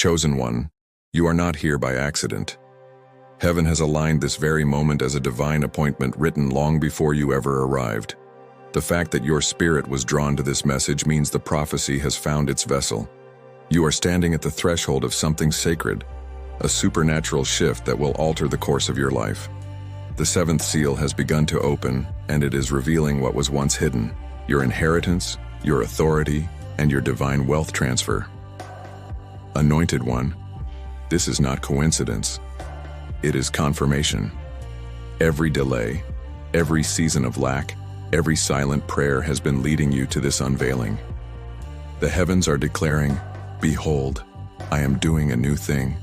Chosen one, you are not here by accident. Heaven has aligned this very moment as a divine appointment written long before you ever arrived. The fact that your spirit was drawn to this message means the prophecy has found its vessel. You are standing at the threshold of something sacred, a supernatural shift that will alter the course of your life. The seventh seal has begun to open, and it is revealing what was once hidden: your inheritance, your authority, and your divine wealth transfer. Anointed one, this is not coincidence. It is confirmation. Every delay, every season of lack, every silent prayer has been leading you to this unveiling. The heavens are declaring, "Behold, I am doing a new thing."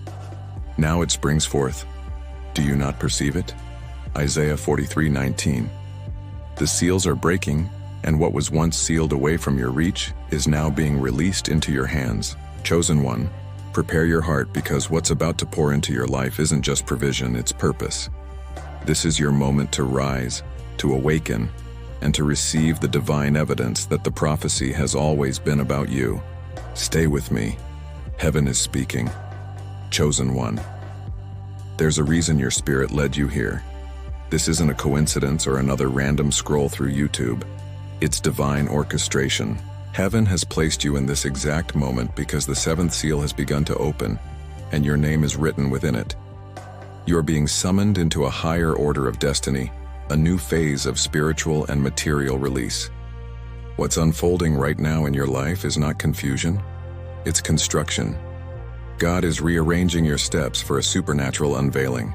Now it springs forth. Do you not perceive it? Isaiah 43:19. The seals are breaking, and what was once sealed away from your reach is now being released into your hands. Chosen one, prepare your heart, because what's about to pour into your life isn't just provision, it's purpose. This is your moment to rise, to awaken, and to receive the divine evidence that the prophecy has always been about you. Stay with me. Heaven is speaking. Chosen one, there's a reason your spirit led you here. This isn't a coincidence or another random scroll through YouTube. It's divine orchestration. Heaven has placed you in this exact moment because the seventh seal has begun to open, and your name is written within it. You're being summoned into a higher order of destiny, a new phase of spiritual and material release. What's unfolding right now in your life is not confusion, it's construction. God is rearranging your steps for a supernatural unveiling.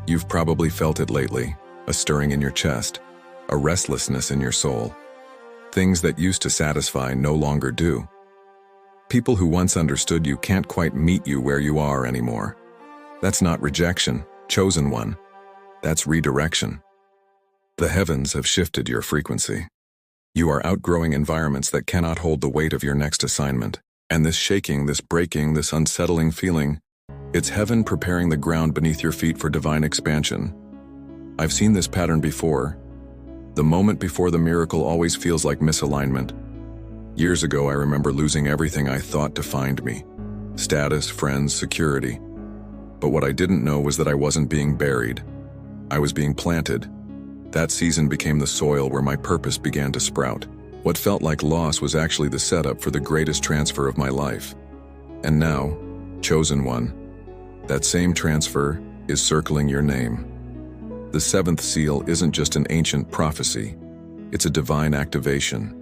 You've probably felt it lately, a stirring in your chest, a restlessness in your soul. Things that used to satisfy no longer do. People who once understood you can't quite meet you where you are anymore. That's not rejection, chosen one. That's redirection. The heavens have shifted your frequency. You are outgrowing environments that cannot hold the weight of your next assignment. And this shaking, this breaking, this unsettling feeling, it's heaven preparing the ground beneath your feet for divine expansion. I've seen this pattern before. The moment before the miracle always feels like misalignment. Years ago, I remember losing everything I thought defined me: status, friends, security. But what I didn't know was that I wasn't being buried. I was being planted. That season became the soil where my purpose began to sprout. What felt like loss was actually the setup for the greatest transfer of my life. And now, chosen one, that same transfer is circling your name. The seventh seal isn't just an ancient prophecy, it's a divine activation.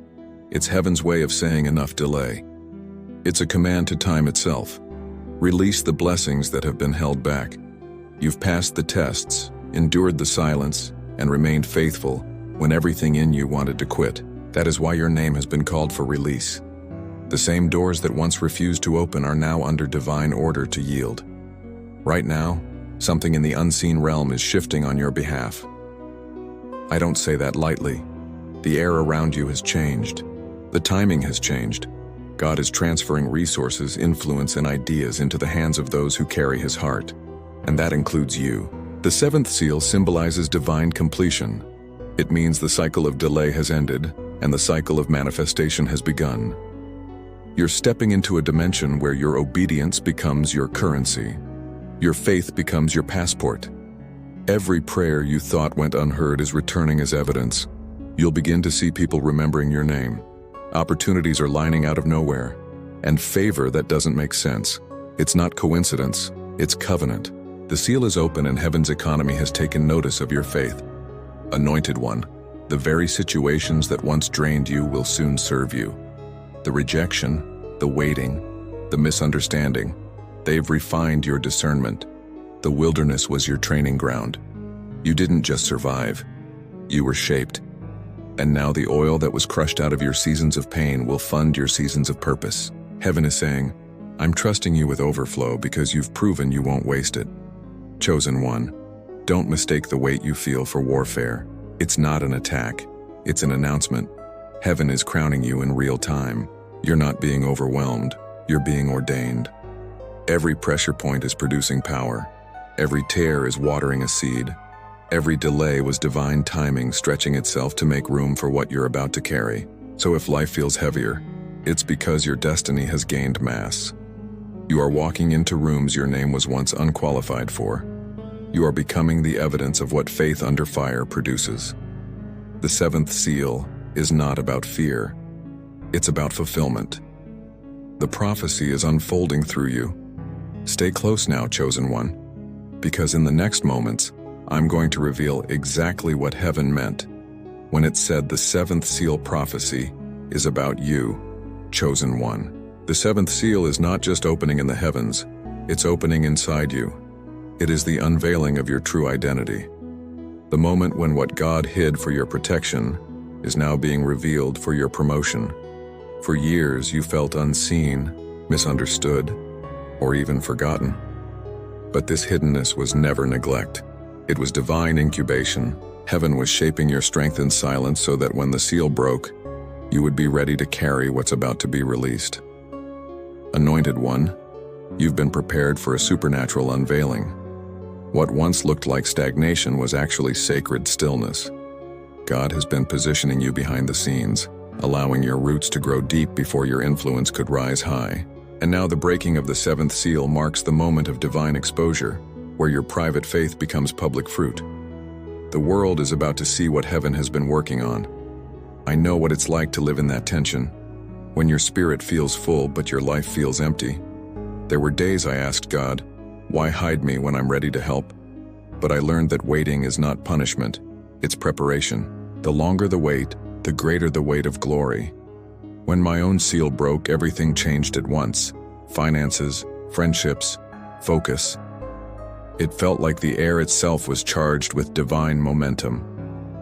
It's heaven's way of saying enough delay. It's a command to time itself. Release the blessings that have been held back. You've passed the tests, endured the silence, and remained faithful when everything in you wanted to quit. That is why your name has been called for release. The same doors that once refused to open are now under divine order to yield. Right now, something in the unseen realm is shifting on your behalf. I don't say that lightly. The air around you has changed. The timing has changed. God is transferring resources, influence, and ideas into the hands of those who carry his heart. And that includes you. The seventh seal symbolizes divine completion. It means the cycle of delay has ended, and the cycle of manifestation has begun. You're stepping into a dimension where your obedience becomes your currency. Your faith becomes your passport. Every prayer you thought went unheard is returning as evidence. You'll begin to see people remembering your name. Opportunities are lining out of nowhere, and favor that doesn't make sense. It's not coincidence, it's covenant. The seal is open and heaven's economy has taken notice of your faith. Anointed one, the very situations that once drained you will soon serve you. The rejection, the waiting, the misunderstanding, they've refined your discernment. The wilderness was your training ground. You didn't just survive, you were shaped. And now the oil that was crushed out of your seasons of pain will fund your seasons of purpose. Heaven is saying, I'm trusting you with overflow because you've proven you won't waste it. Chosen one, don't mistake the weight you feel for warfare. It's not an attack, it's an announcement. Heaven is crowning you in real time. You're not being overwhelmed, you're being ordained. Every pressure point is producing power. Every tear is watering a seed. Every delay was divine timing stretching itself to make room for what you're about to carry. So if life feels heavier, it's because your destiny has gained mass. You are walking into rooms your name was once unqualified for. You are becoming the evidence of what faith under fire produces. The seventh seal is not about fear. It's about fulfillment. The prophecy is unfolding through you. Stay close now, chosen one, because in the next moments, I'm going to reveal exactly what heaven meant when it said the seventh seal prophecy is about you, chosen one. The seventh seal is not just opening in the heavens, it's opening inside you. It is the unveiling of your true identity. The moment when what God hid for your protection is now being revealed for your promotion. For years you felt unseen, misunderstood, or even forgotten. But this hiddenness was never neglect. It was divine incubation. Heaven was shaping your strength in silence so that when the seal broke, you would be ready to carry what's about to be released. Anointed one, you've been prepared for a supernatural unveiling. What once looked like stagnation was actually sacred stillness. God has been positioning you behind the scenes, allowing your roots to grow deep before your influence could rise high. And now the breaking of the seventh seal marks the moment of divine exposure, where your private faith becomes public fruit. The world is about to see what heaven has been working on. I know what it's like to live in that tension, when your spirit feels full but your life feels empty. There were days I asked God, why hide me when I'm ready to help? But I learned that waiting is not punishment, it's preparation. The longer the wait, the greater the weight of glory. When my own seal broke, everything changed at once. Finances, friendships, focus. It felt like the air itself was charged with divine momentum.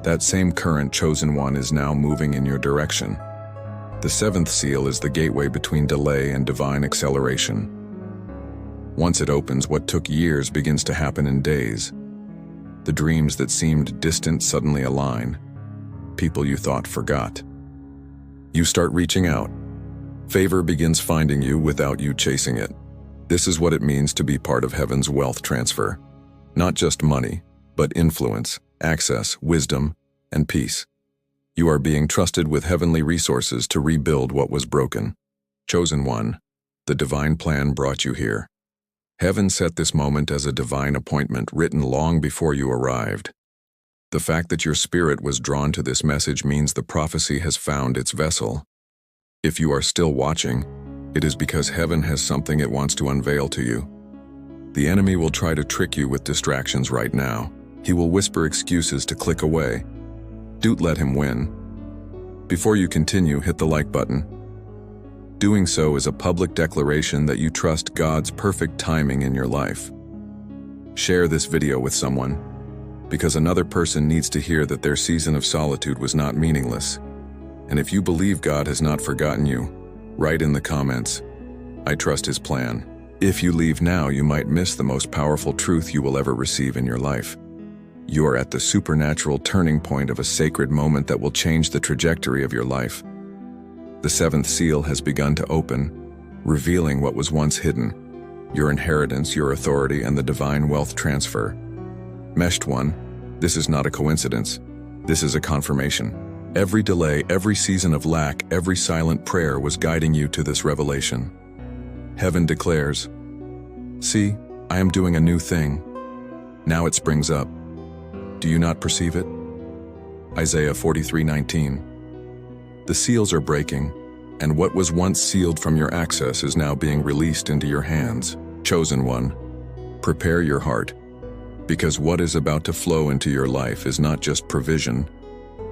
That same current, chosen one, is now moving in your direction. The seventh seal is the gateway between delay and divine acceleration. Once it opens, what took years begins to happen in days. The dreams that seemed distant suddenly align. People you thought forgot. You start reaching out. Favor begins finding you without you chasing it. This is what it means to be part of heaven's wealth transfer. Not just money, but influence, access, wisdom, and peace. You are being trusted with heavenly resources to rebuild what was broken. Chosen one, the divine plan brought you here. Heaven set this moment as a divine appointment written long before you arrived. The fact that your spirit was drawn to this message means the prophecy has found its vessel. If you are still watching, it is because heaven has something it wants to unveil to you. The enemy will try to trick you with distractions right now. He will whisper excuses to click away. Don't let him win. Before you continue, hit the like button. Doing so is a public declaration that you trust God's perfect timing in your life. Share this video with someone, because another person needs to hear that their season of solitude was not meaningless. And if you believe God has not forgotten you, write in the comments, I trust His plan. If you leave now, you might miss the most powerful truth you will ever receive in your life. You are at the supernatural turning point of a sacred moment that will change the trajectory of your life. The seventh seal has begun to open, revealing what was once hidden, your inheritance, your authority, and the divine wealth transfer. Meshed one, this is not a coincidence. This is a confirmation. Every delay, every season of lack, every silent prayer was guiding you to this revelation. Heaven declares, see, I am doing a new thing. Now it springs up. Do you not perceive it? Isaiah 43:19. The seals are breaking, and what was once sealed from your access is now being released into your hands. Chosen one, prepare your heart, because what is about to flow into your life is not just provision,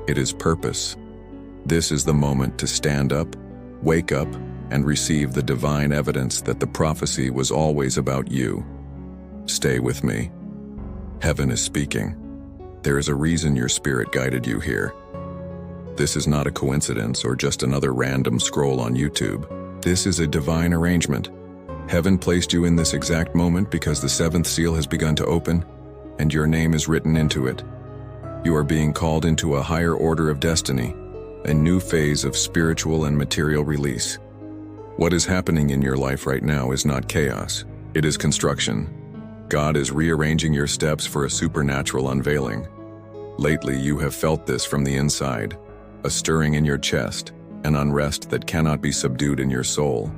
it is purpose. This is the moment to stand up, wake up, and receive the divine evidence that the prophecy was always about you. Stay with me. Heaven is speaking. There is a reason your spirit guided you here. This is not a coincidence or just another random scroll on YouTube. This is a divine arrangement. Heaven placed you in this exact moment because the seventh seal has begun to open, and your name is written into it. You are being called into a higher order of destiny, a new phase of spiritual and material release. What is happening in your life right now is not chaos, it is construction. God is rearranging your steps for a supernatural unveiling. Lately, you have felt this from the inside, a stirring in your chest, an unrest that cannot be subdued in your soul.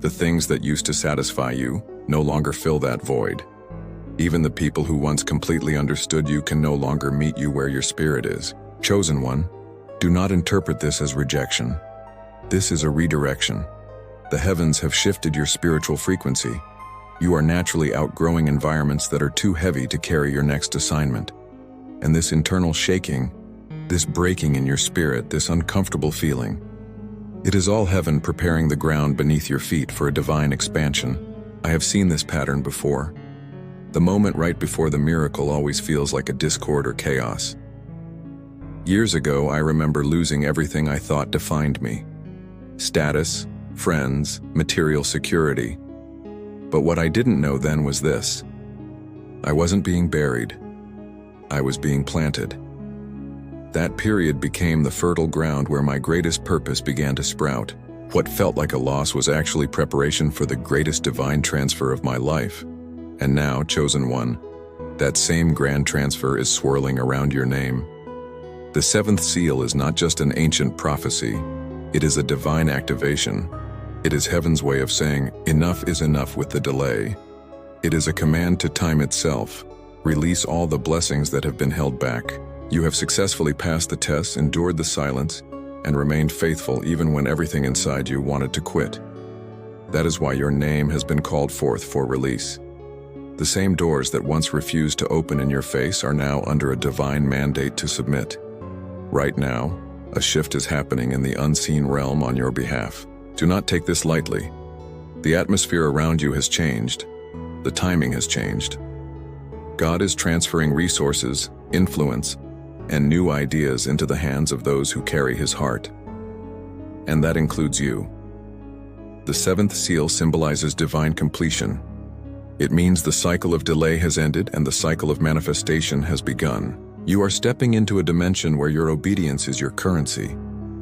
The things that used to satisfy you no longer fill that void. Even the people who once completely understood you can no longer meet you where your spirit is. Chosen one, do not interpret this as rejection. This is a redirection. The heavens have shifted your spiritual frequency. You are naturally outgrowing environments that are too heavy to carry your next assignment. And this internal shaking, this breaking in your spirit, this uncomfortable feeling, it is all heaven preparing the ground beneath your feet for a divine expansion. I have seen this pattern before. The moment right before the miracle always feels like a discord or chaos. Years ago, I remember losing everything I thought defined me. Status, friends, material security. But what I didn't know then was this. I wasn't being buried. I was being planted. That period became the fertile ground where my greatest purpose began to sprout. What felt like a loss was actually preparation for the greatest divine transfer of my life. And now, chosen one, that same grand transfer is swirling around your name. The seventh seal is not just an ancient prophecy. It is a divine activation. It is heaven's way of saying, enough is enough with the delay. It is a command to time itself. Release all the blessings that have been held back. You have successfully passed the tests, endured the silence, and remained faithful even when everything inside you wanted to quit. That is why your name has been called forth for release. The same doors that once refused to open in your face are now under a divine mandate to submit. Right now, a shift is happening in the unseen realm on your behalf. Do not take this lightly. The atmosphere around you has changed. The timing has changed. God is transferring resources, influence, and new ideas into the hands of those who carry His heart. And that includes you. The seventh seal symbolizes divine completion. It means the cycle of delay has ended and the cycle of manifestation has begun. You are stepping into a dimension where your obedience is your currency,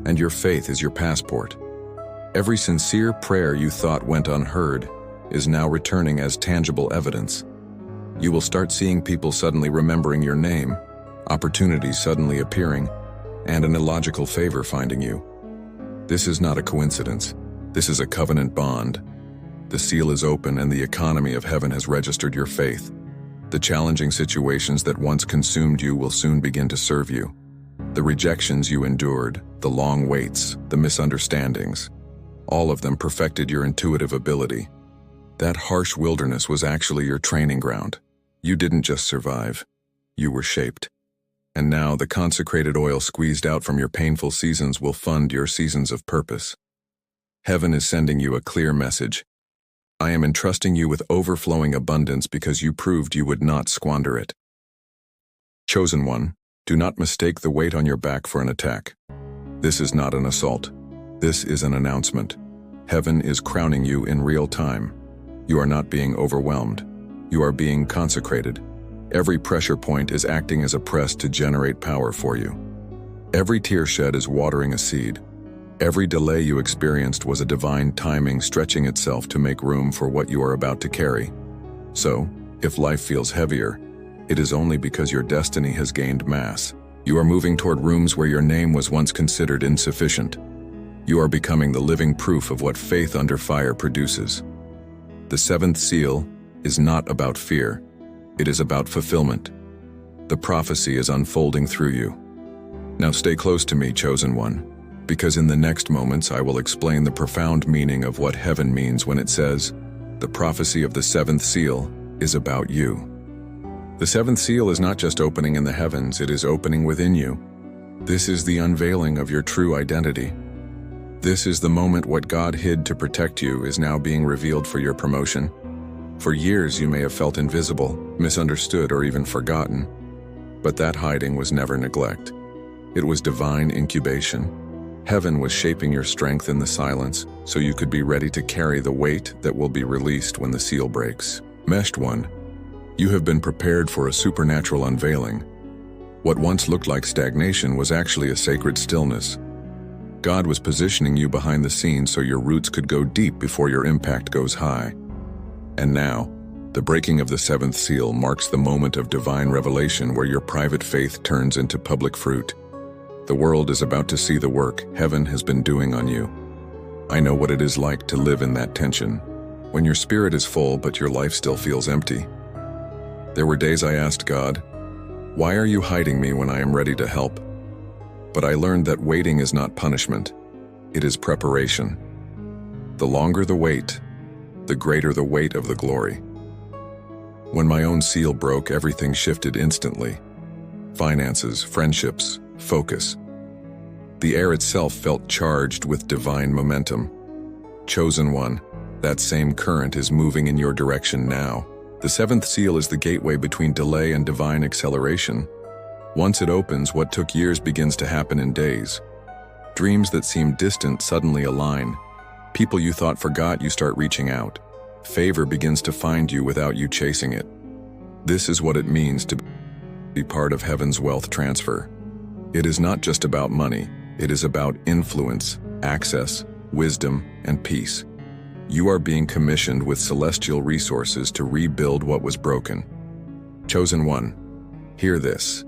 and your faith is your passport. Every sincere prayer you thought went unheard is now returning as tangible evidence. You will start seeing people suddenly remembering your name, opportunities suddenly appearing, and an illogical favor finding you. This is not a coincidence. This is a covenant bond. The seal is open and the economy of heaven has registered your faith. The challenging situations that once consumed you will soon begin to serve you. The rejections you endured, the long waits, the misunderstandings, all of them perfected your intuitive ability. That harsh wilderness was actually your training ground. You didn't just survive, you were shaped. And now the consecrated oil squeezed out from your painful seasons will fund your seasons of purpose. Heaven is sending you a clear message. I am entrusting you with overflowing abundance because you proved you would not squander it. Chosen one, do not mistake the weight on your back for an attack. This is not an assault. This is an announcement. Heaven is crowning you in real time. You are not being overwhelmed. You are being consecrated. Every pressure point is acting as a press to generate power for you. Every tear shed is watering a seed. Every delay you experienced was a divine timing stretching itself to make room for what you are about to carry. So, if life feels heavier, it is only because your destiny has gained mass. You are moving toward rooms where your name was once considered insufficient. You are becoming the living proof of what faith under fire produces. The seventh seal is not about fear. It is about fulfillment. The prophecy is unfolding through you. Now stay close to me, chosen one, because in the next moments I will explain the profound meaning of what heaven means when it says, the prophecy of the seventh seal is about you. The seventh seal is not just opening in the heavens, it is opening within you. This is the unveiling of your true identity. This is the moment what God hid to protect you is now being revealed for your promotion. For years you may have felt invisible, misunderstood, or even forgotten. But that hiding was never neglect. It was divine incubation. Heaven was shaping your strength in the silence so you could be ready to carry the weight that will be released when the seal breaks. Meshed one, you have been prepared for a supernatural unveiling. What once looked like stagnation was actually a sacred stillness. God was positioning you behind the scenes so your roots could go deep before your impact goes high. And now, the breaking of the seventh seal marks the moment of divine revelation where your private faith turns into public fruit. The world is about to see the work heaven has been doing on you. I know what it is like to live in that tension, when your spirit is full but your life still feels empty. There were days I asked God, "Why are you hiding me when I am ready to help?" But I learned that waiting is not punishment, it is preparation. The longer the wait, the greater the weight of the glory. When my own seal broke, everything shifted instantly. Finances, friendships, focus. The air itself felt charged with divine momentum. Chosen one, that same current is moving in your direction now. The seventh seal is the gateway between delay and divine acceleration. Once it opens, what took years begins to happen in days. Dreams that seemed distant suddenly align. People you thought forgot, you start reaching out. Favor begins to find you without you chasing it. This is what it means to be part of heaven's wealth transfer. It is not just about money, it is about influence, access, wisdom, and peace. You are being commissioned with celestial resources to rebuild what was broken. Chosen one, hear this.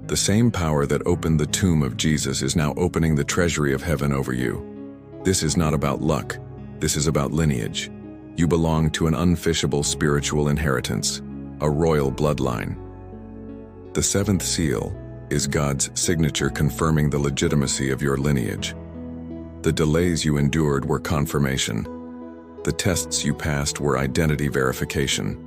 The same power that opened the tomb of Jesus is now opening the treasury of heaven over you. This is not about luck, this is about lineage. You belong to an unfishable spiritual inheritance, a royal bloodline. The seventh seal is God's signature confirming the legitimacy of your lineage. The delays you endured were confirmation. The tests you passed were identity verification.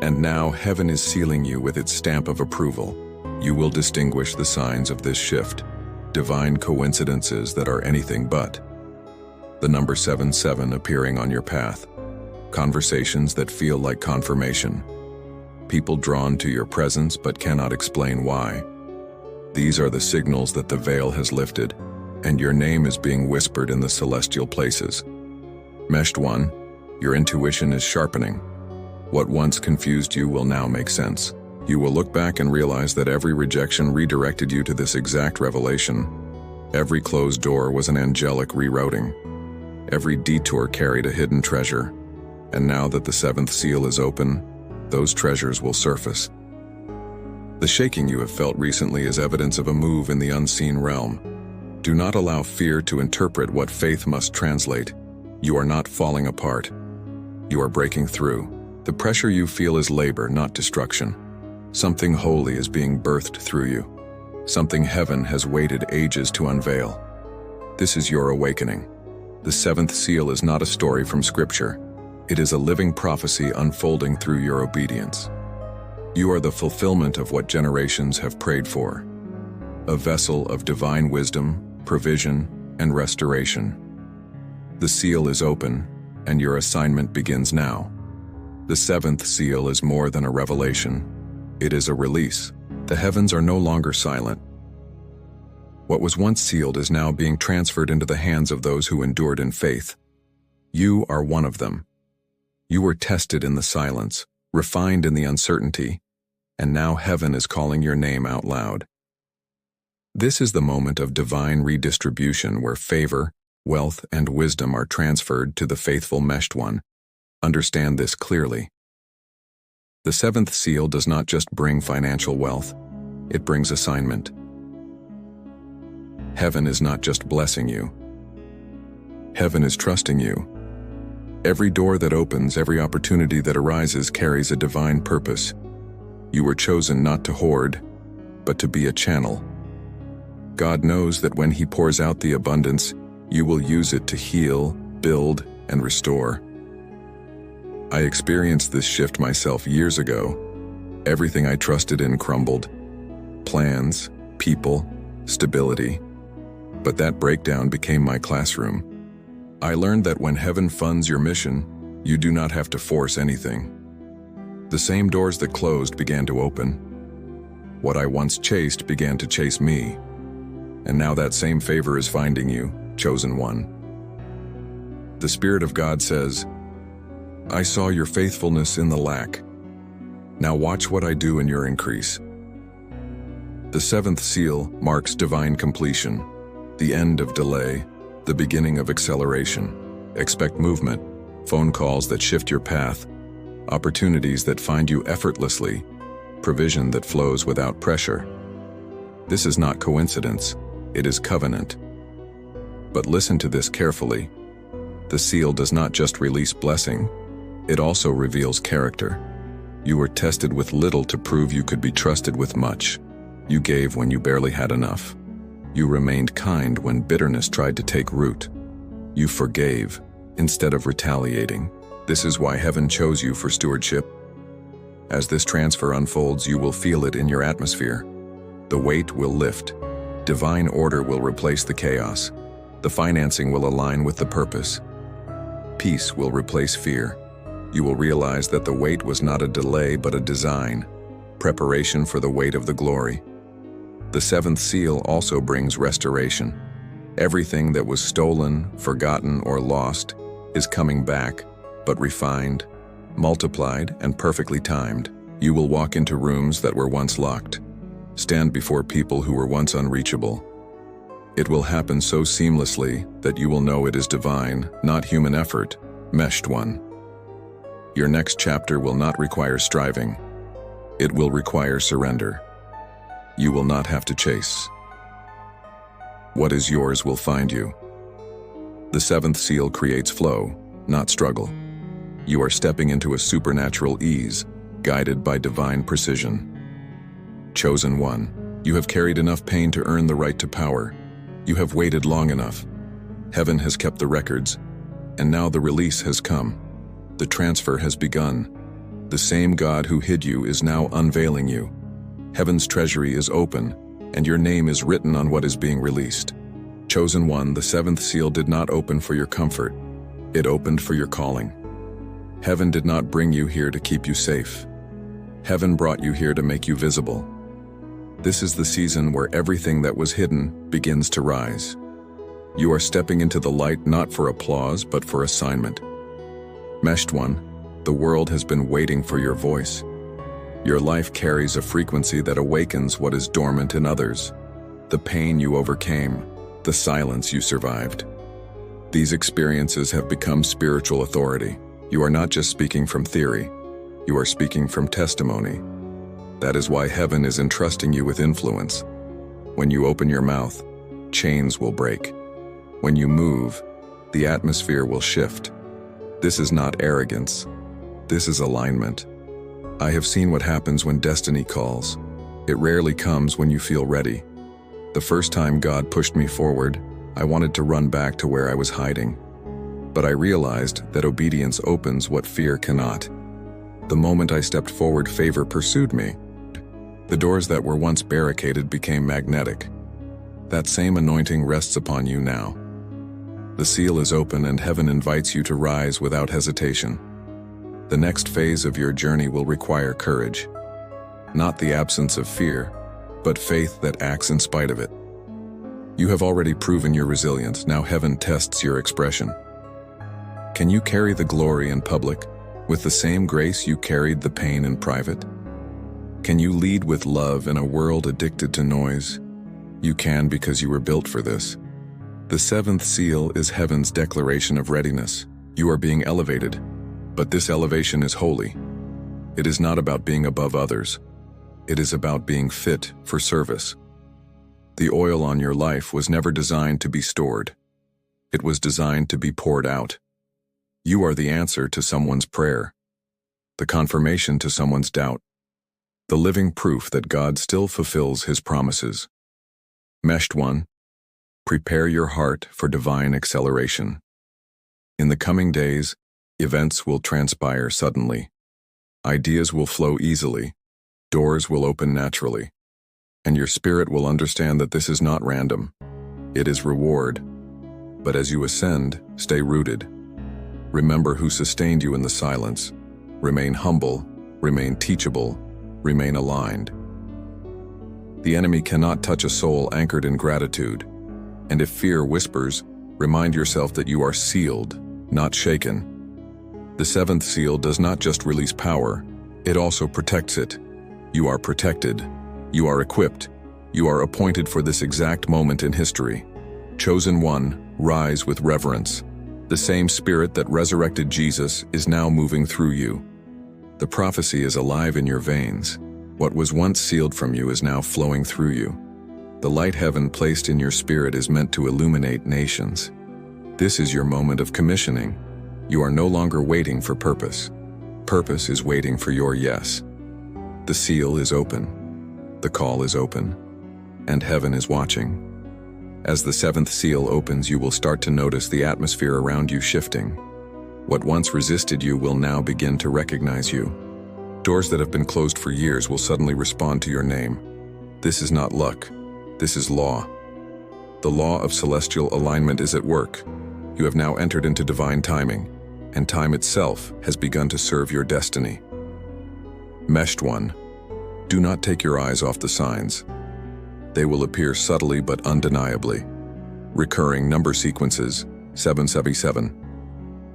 And now heaven is sealing you with its stamp of approval. You will distinguish the signs of this shift, divine coincidences that are anything but. The number 77 appearing on your path. Conversations that feel like confirmation. People drawn to your presence but cannot explain why. These are the signals that the veil has lifted, and your name is being whispered in the celestial places. Meshed one, your intuition is sharpening. What once confused you will now make sense. You will look back and realize that every rejection redirected you to this exact revelation. Every closed door was an angelic rerouting. Every detour carried a hidden treasure. And now that the seventh seal is open, those treasures will surface. The shaking you have felt recently is evidence of a move in the unseen realm. Do not allow fear to interpret what faith must translate. You are not falling apart. You are breaking through. The pressure you feel is labor, not destruction. Something holy is being birthed through you. Something heaven has waited ages to unveil. This is your awakening. The seventh seal is not a story from Scripture. It is a living prophecy unfolding through your obedience. You are the fulfillment of what generations have prayed for. A vessel of divine wisdom, provision, and restoration. The seal is open, and your assignment begins now. The seventh seal is more than a revelation. It is a release. The heavens are no longer silent. What was once sealed is now being transferred into the hands of those who endured in faith. You are one of them. You were tested in the silence, refined in the uncertainty, and now heaven is calling your name out loud. This is the moment of divine redistribution where favor, wealth, and wisdom are transferred to the faithful meshed one. Understand this clearly. The seventh seal does not just bring financial wealth, it brings assignment. Heaven is not just blessing you. Heaven is trusting you. Every door that opens, every opportunity that arises carries a divine purpose. You were chosen not to hoard, but to be a channel. God knows that when He pours out the abundance, you will use it to heal, build, and restore. I experienced this shift myself years ago. Everything I trusted in crumbled. Plans, people, stability. But that breakdown became my classroom. I learned that when heaven funds your mission, you do not have to force anything. The same doors that closed began to open. What I once chased began to chase me. And now that same favor is finding you, chosen one. The Spirit of God says, I saw your faithfulness in the lack. Now watch what I do in your increase. The seventh seal marks divine completion, the end of delay, the beginning of acceleration. Expect movement, phone calls that shift your path, opportunities that find you effortlessly, provision that flows without pressure. This is not coincidence, it is covenant. But listen to this carefully. The seal does not just release blessing, it also reveals character. You were tested with little to prove you could be trusted with much. You gave when you barely had enough. You remained kind when bitterness tried to take root. You forgave instead of retaliating. This is why heaven chose you for stewardship. As this transfer unfolds, you will feel it in your atmosphere. The weight will lift. Divine order will replace the chaos. The financing will align with the purpose. Peace will replace fear. You will realize that the wait was not a delay but a design, preparation for the weight of the glory. The seventh seal also brings restoration. Everything that was stolen, forgotten, or lost is coming back, but refined, multiplied, and perfectly timed. You will walk into rooms that were once locked, stand before people who were once unreachable. It will happen so seamlessly that you will know it is divine, not human effort. Meshed one. Your next chapter will not require striving. It will require surrender. You will not have to chase. What is yours will find you. The seventh seal creates flow, not struggle. You are stepping into a supernatural ease, guided by divine precision. Chosen one, you have carried enough pain to earn the right to power. You have waited long enough. Heaven has kept the records, and now the release has come. The transfer has begun. The same God who hid you is now unveiling you. Heaven's treasury is open, and your name is written on what is being released. Chosen one, the seventh seal did not open for your comfort. It opened for your calling. Heaven did not bring you here to keep you safe. Heaven brought you here to make you visible. This is the season where everything that was hidden begins to rise. You are stepping into the light not for applause, but for assignment. Meshed one, the world has been waiting for your voice. Your life carries a frequency that awakens what is dormant in others. The pain you overcame, the silence you survived. These experiences have become spiritual authority. You are not just speaking from theory, you are speaking from testimony. That is why heaven is entrusting you with influence. When you open your mouth, chains will break. When you move, the atmosphere will shift. This is not arrogance. This is alignment. I have seen what happens when destiny calls. It rarely comes when you feel ready. The first time God pushed me forward, I wanted to run back to where I was hiding. But I realized that obedience opens what fear cannot. The moment I stepped forward, favor pursued me. The doors that were once barricaded became magnetic. That same anointing rests upon you now. The seal is open and heaven invites you to rise without hesitation. The next phase of your journey will require courage. Not the absence of fear, but faith that acts in spite of it. You have already proven your resilience, now heaven tests your expression. Can you carry the glory in public with the same grace you carried the pain in private? Can you lead with love in a world addicted to noise? You can because you were built for this. The seventh seal is heaven's declaration of readiness. You are being elevated, but this elevation is holy. It is not about being above others. It is about being fit for service. The oil on your life was never designed to be stored. It was designed to be poured out. You are the answer to someone's prayer, the confirmation to someone's doubt, the living proof that God still fulfills His promises. Meshed one, prepare your heart for divine acceleration. In the coming days, events will transpire suddenly. Ideas will flow easily. Doors will open naturally. And your spirit will understand that this is not random. It is reward. But as you ascend, stay rooted. Remember who sustained you in the silence. Remain humble, remain teachable, remain aligned. The enemy cannot touch a soul anchored in gratitude. And if fear whispers, remind yourself that you are sealed, not shaken. The seventh seal does not just release power, it also protects it. You are protected. You are equipped. You are appointed for this exact moment in history. Chosen one, rise with reverence. The same spirit that resurrected Jesus is now moving through you. The prophecy is alive in your veins. What was once sealed from you is now flowing through you. The light heaven placed in your spirit is meant to illuminate nations. This is your moment of commissioning. You are no longer waiting for purpose. Purpose is waiting for your yes. The seal is open. The call is open. And heaven is watching. As the seventh seal opens, you will start to notice the atmosphere around you shifting. What once resisted you will now begin to recognize you. Doors that have been closed for years will suddenly respond to your name. This is not luck. This is law. The law of celestial alignment is at work. You have now entered into divine timing, and time itself has begun to serve your destiny. Meshed one, do not take your eyes off the signs. They will appear subtly but undeniably. Recurring number sequences, 777.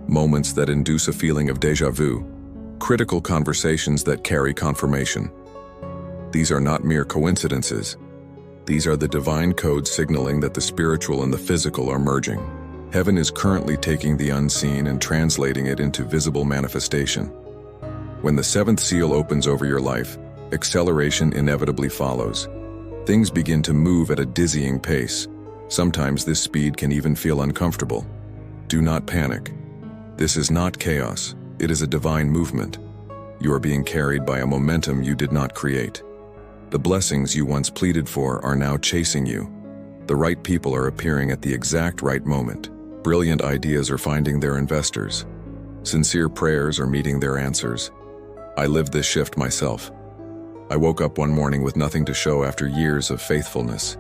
Moments that induce a feeling of déjà vu. Critical conversations that carry confirmation. These are not mere coincidences. These are the divine codes signaling that the spiritual and the physical are merging. Heaven is currently taking the unseen and translating it into visible manifestation. When the seventh seal opens over your life, acceleration inevitably follows. Things begin to move at a dizzying pace. Sometimes this speed can even feel uncomfortable. Do not panic. This is not chaos. It is a divine movement. You are being carried by a momentum you did not create. The blessings you once pleaded for are now chasing you. The right people are appearing at the exact right moment. Brilliant ideas are finding their investors. Sincere prayers are meeting their answers. I lived this shift myself. I woke up one morning with nothing to show after years of faithfulness.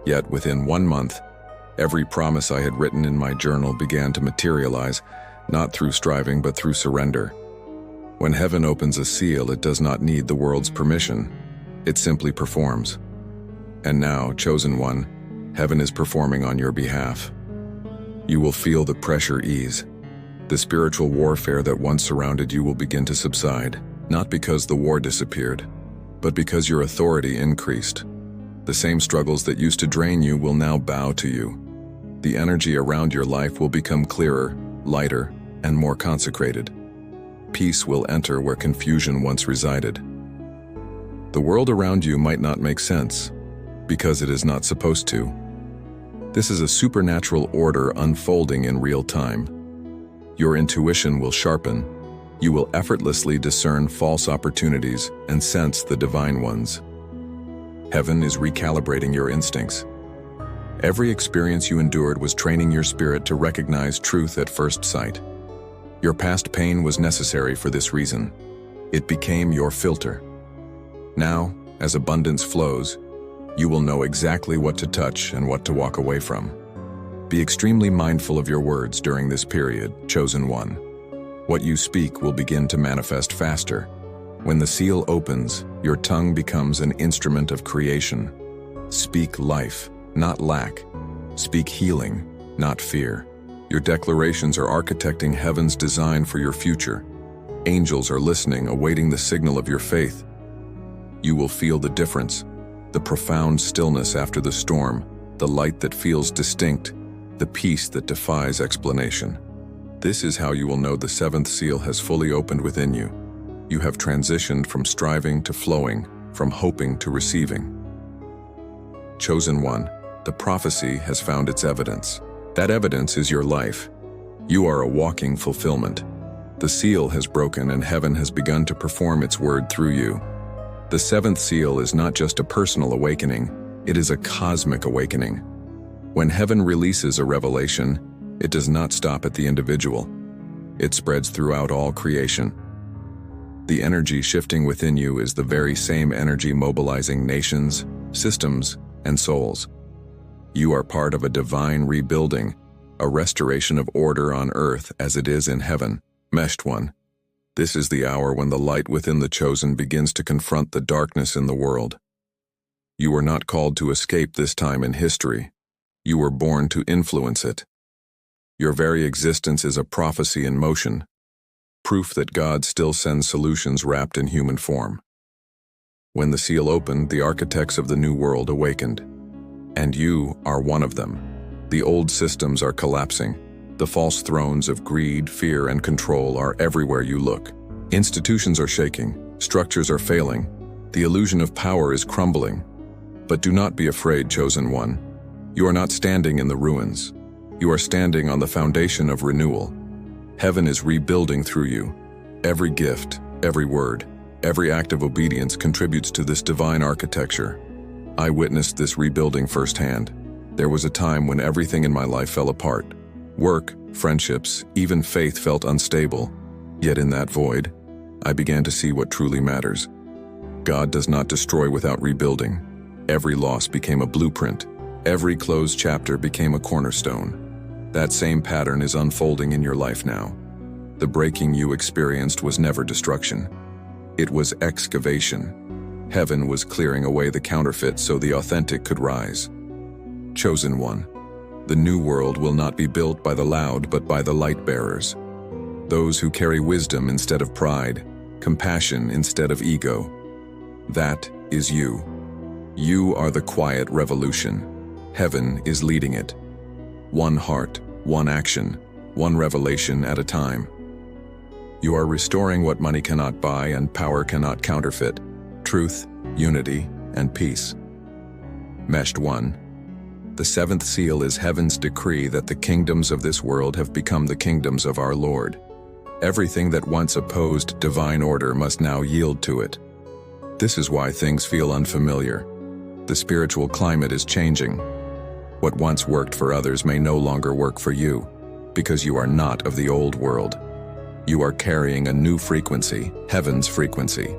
Yet within 1 month, every promise I had written in my journal began to materialize, not through striving but through surrender. When heaven opens a seal, it does not need the world's permission. It simply performs. And now, chosen one, heaven is performing on your behalf. You will feel the pressure ease. The spiritual warfare that once surrounded you will begin to subside, not because the war disappeared, but because your authority increased. The same struggles that used to drain you will now bow to you. The energy around your life will become clearer, lighter, and more consecrated. Peace will enter where confusion once resided. The world around you might not make sense, because it is not supposed to. This is a supernatural order unfolding in real time. Your intuition will sharpen. You will effortlessly discern false opportunities and sense the divine ones. Heaven is recalibrating your instincts. Every experience you endured was training your spirit to recognize truth at first sight. Your past pain was necessary for this reason. It became your filter. Now, as abundance flows, you will know exactly what to touch and what to walk away from. Be extremely mindful of your words during this period, chosen one. What you speak will begin to manifest faster. When the seal opens, your tongue becomes an instrument of creation. Speak life, not lack. Speak healing, not fear. Your declarations are architecting heaven's design for your future. Angels are listening, awaiting the signal of your faith. You will feel the difference, the profound stillness after the storm, the light that feels distinct, the peace that defies explanation. This is how you will know the seventh seal has fully opened within you. You have transitioned from striving to flowing, from hoping to receiving. Chosen one, the prophecy has found its evidence. That evidence is your life. You are a walking fulfillment. The seal has broken and heaven has begun to perform its word through you. The seventh seal is not just a personal awakening, it is a cosmic awakening. When heaven releases a revelation, it does not stop at the individual. It spreads throughout all creation. The energy shifting within you is the very same energy mobilizing nations, systems, and souls. You are part of a divine rebuilding, a restoration of order on earth as it is in heaven. Meshed one. This is the hour when the light within the chosen begins to confront the darkness in the world. You were not called to escape this time in history. You were born to influence it. Your very existence is a prophecy in motion, proof that God still sends solutions wrapped in human form. When the seal opened, the architects of the new world awakened. And you are one of them. The old systems are collapsing. The false thrones of greed, fear, and control are everywhere you look. Institutions are shaking. Structures are failing. The illusion of power is crumbling. But do not be afraid, chosen one. You are not standing in the ruins. You are standing on the foundation of renewal. Heaven is rebuilding through you. Every gift, every word, every act of obedience contributes to this divine architecture. I witnessed this rebuilding firsthand. There was a time when everything in my life fell apart. Work, friendships, even faith felt unstable. Yet in that void, I began to see what truly matters. God does not destroy without rebuilding. Every loss became a blueprint. Every closed chapter became a cornerstone. That same pattern is unfolding in your life now. The breaking you experienced was never destruction. It was excavation. Heaven was clearing away the counterfeit so the authentic could rise. Chosen one, the new world will not be built by the loud but by the light bearers. Those who carry wisdom instead of pride, compassion instead of ego. That is you. You are the quiet revolution. Heaven is leading it. One heart, one action, one revelation at a time. You are restoring what money cannot buy and power cannot counterfeit: truth, unity, and peace. Meshed 1. The seventh seal is heaven's decree that the kingdoms of this world have become the kingdoms of our Lord. Everything that once opposed divine order must now yield to it. This is why things feel unfamiliar. The spiritual climate is changing. What once worked for others may no longer work for you, because you are not of the old world. You are carrying a new frequency, heaven's frequency.